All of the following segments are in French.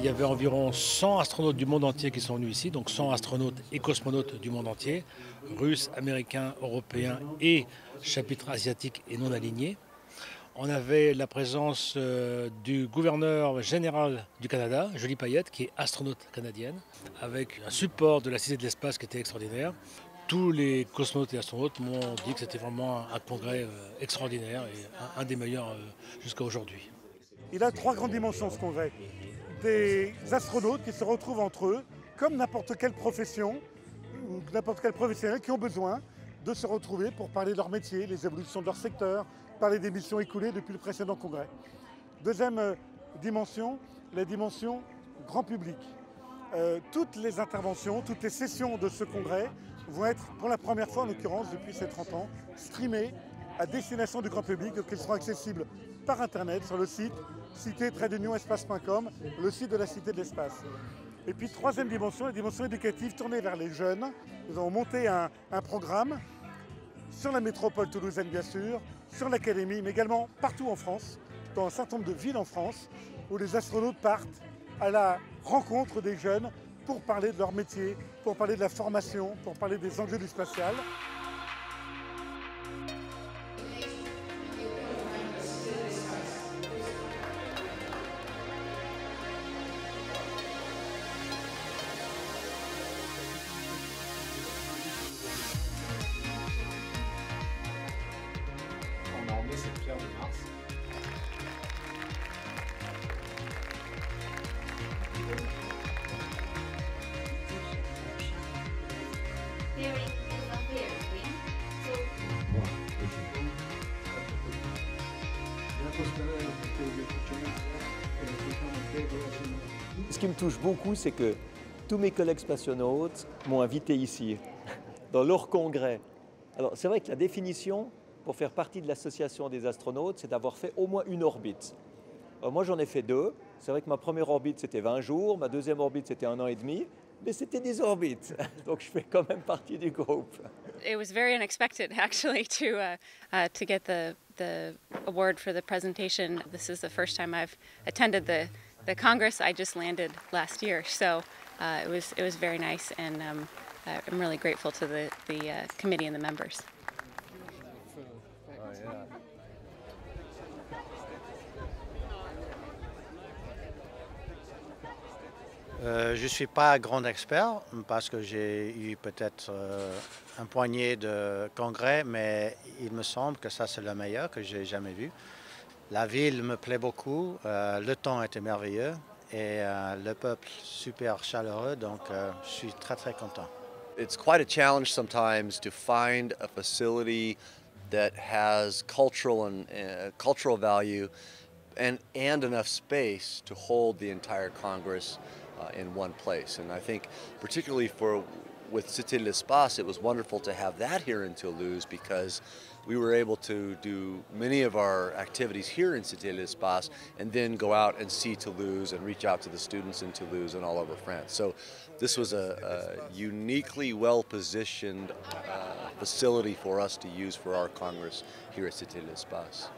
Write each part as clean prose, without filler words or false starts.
y avait environ 100 astronautes du monde entier qui sont venus ici, donc 100 astronautes et cosmonautes du monde entier, russes, américains, européens et chapitres asiatiques et non alignés. On avait la présence du gouverneur général du Canada, Julie Payette, qui est astronaute canadienne, avec un support de la Cité de l'Espace qui était extraordinaire. Tous les cosmonautes et astronautes m'ont dit que c'était vraiment un congrès extraordinaire et un des meilleurs jusqu'à aujourd'hui. Il a trois grandes dimensions ce congrès. Des astronautes qui se retrouvent entre eux, comme n'importe quelle profession ou n'importe quel professionnel qui ont besoin de se retrouver pour parler de leur métier, les évolutions de leur secteur, parler des missions écoulées depuis le précédent congrès. Deuxième dimension, la dimension grand public. Toutes les interventions, toutes les sessions de ce congrès vont être, pour la première fois en l'occurrence depuis ces 30 ans, streamées à destination du grand public, donc elles seront accessibles par Internet sur le site cité-espace.com, le site de la Cité de l'Espace. Et puis troisième dimension, la dimension éducative tournée vers les jeunes. Nous avons monté un programme sur la métropole toulousaine bien sûr, sur l'académie, mais également partout en France, dans un certain nombre de villes en France, où les astronautes partent à la rencontre des jeunes pour parler de leur métier, pour parler de la formation, pour parler des enjeux du spatial. On a emmené cette pierre de Mars. Ce qui me touche beaucoup, c'est que tous mes collègues spationautes m'ont invité ici, dans leur congrès. Alors, c'est vrai que la définition, pour faire partie de l'association des astronautes, c'est d'avoir fait au moins une orbite. Alors, moi, j'en ai fait deux. C'est vrai que ma première orbite, c'était 20 jours. Ma deuxième orbite, c'était 1 an et demi. Mais c'était des orbites. Donc, je fais quand même partie du groupe. It was very unexpected, actually, to get the award for the presentation. This is the first time I've attended the Congress. I just landed last year, so it was very nice, and I'm really grateful to the committee and the members. Je ne suis pas un grand expert parce que j'ai eu peut-être un poignet de congrès, mais il me semble que ça c'est le meilleur que j'ai jamais vu. La ville me plaît beaucoup, le temps était merveilleux et le peuple super chaleureux, donc je suis très très content. It's quite a challenge sometimes to find a facility that has cultural and cultural value and enough space to hold the entire Congress in one place. And I think particularly with Cité de l'Espace, it was wonderful to have that here in Toulouse because we were able to do many of our activities here in Cité de l'Espace and then go out and see Toulouse and reach out to the students in Toulouse and all over France. So this was a uniquely well-positioned facility for us to use for our Congress here at Cité de l'Espace.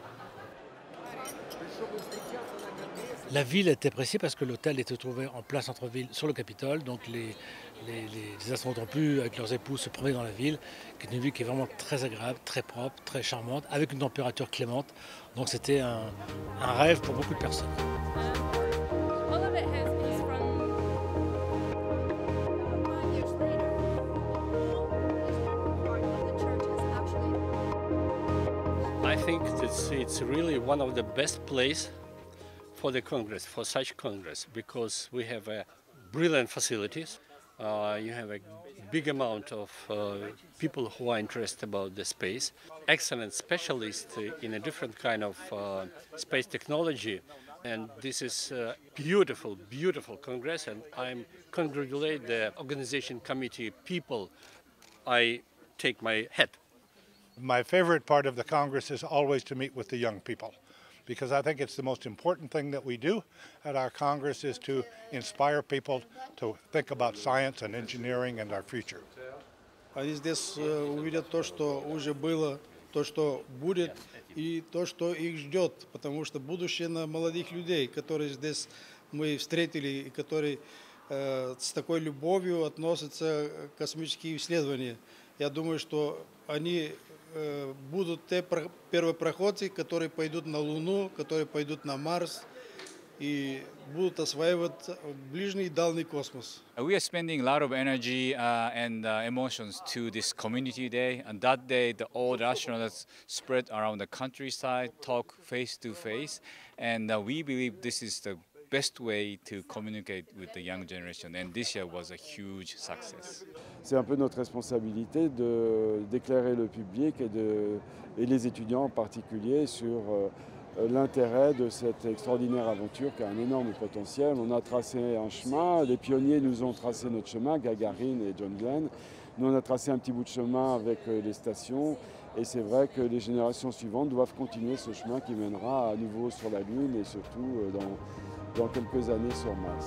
La ville était appréciée parce que l'hôtel était trouvé en plein centre-ville sur le Capitole, donc les astronautes ont pu, avec leurs épouses, se promener dans la ville, qui est une ville qui est vraiment très agréable, très propre, très charmante, avec une température clémente. Donc c'était un rêve pour beaucoup de personnes. I think it's really one of the best places for the Congress, for such Congress, because we have brilliant facilities. You have a big amount of people who are interested about the space, excellent specialists in a different kind of space technology. And this is a beautiful, beautiful Congress, and I congratulate the organization committee people. I take my hat. My favorite part of the Congress is always to meet with the young people, because I think it's the most important thing that we do at our Congress is to inspire people to think about science and engineering and our future. Они здесь увидят то, что уже было, то, что будет, и то, что их ждет, потому что будущее на молодых людей, которые здесь мы встретили и которые с такой любовью относятся к космическим исследованиям. Я думаю, что они будут те первопроходцы, которые пойдут на Луну, которые пойдут на Марс и будут осваивать ближний и дальний космос. We are spending a lot of energy and emotions to this community day. And that day, all the astronauts spread around the countryside, talk face to face. And we believe this is the best way to communicate with the young generation. And this year was a huge success. C'est un peu notre responsabilité d'éclairer le public et les étudiants en particulier sur l'intérêt de cette extraordinaire aventure qui a un énorme potentiel. On a tracé un chemin, les pionniers nous ont tracé notre chemin, Gagarine et John Glenn. Nous on a tracé un petit bout de chemin avec les stations et c'est vrai que les générations suivantes doivent continuer ce chemin qui mènera à nouveau sur la Lune et surtout dans quelques années sur Mars.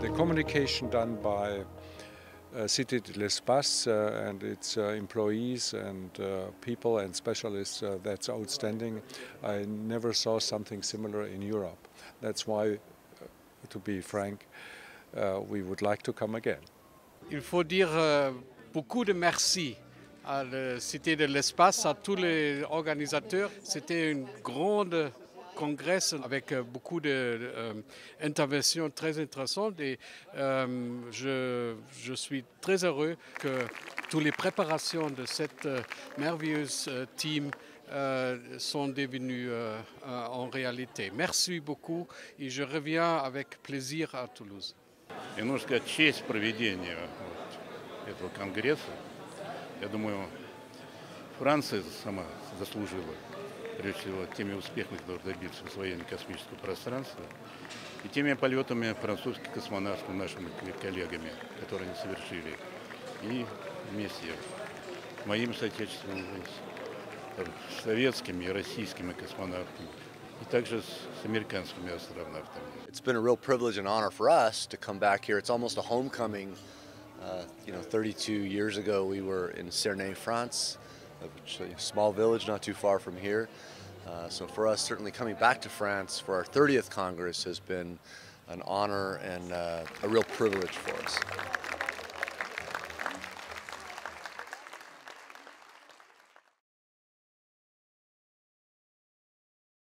The communication done by Cité de l'Espace and its employees and people and specialists, that's outstanding. I never saw something similar in Europe. That's why, to be frank, we would like to come again. Il faut dire beaucoup de merci à la Cité de l'Espace, à tous les organisateurs. C'était une grande congrès avec beaucoup d'interventions très intéressantes et je suis très heureux que toutes les préparations de cette merveilleuse team sont devenues en réalité. Merci beaucoup et je reviens avec plaisir à Toulouse. И нужно сказать, честь проведения этого конгресса. Я думаю, Франция сама заслужила, прежде всего, теми успехами, которые добился в освоении космического пространства, и теми полетами французских космонавтов нашими коллегами, которые они совершили, и вместе с моими соотечественными, советскими и российскими космонавтами, и также с американскими астронавтами. It's been a real privilege and honor for us to come back here. It's almost a homecoming. 32 years ago we were in Cernay, France, a small village not too far from here. So for us, certainly coming back to France for our 30th Congress has been an honor and a real privilege for us.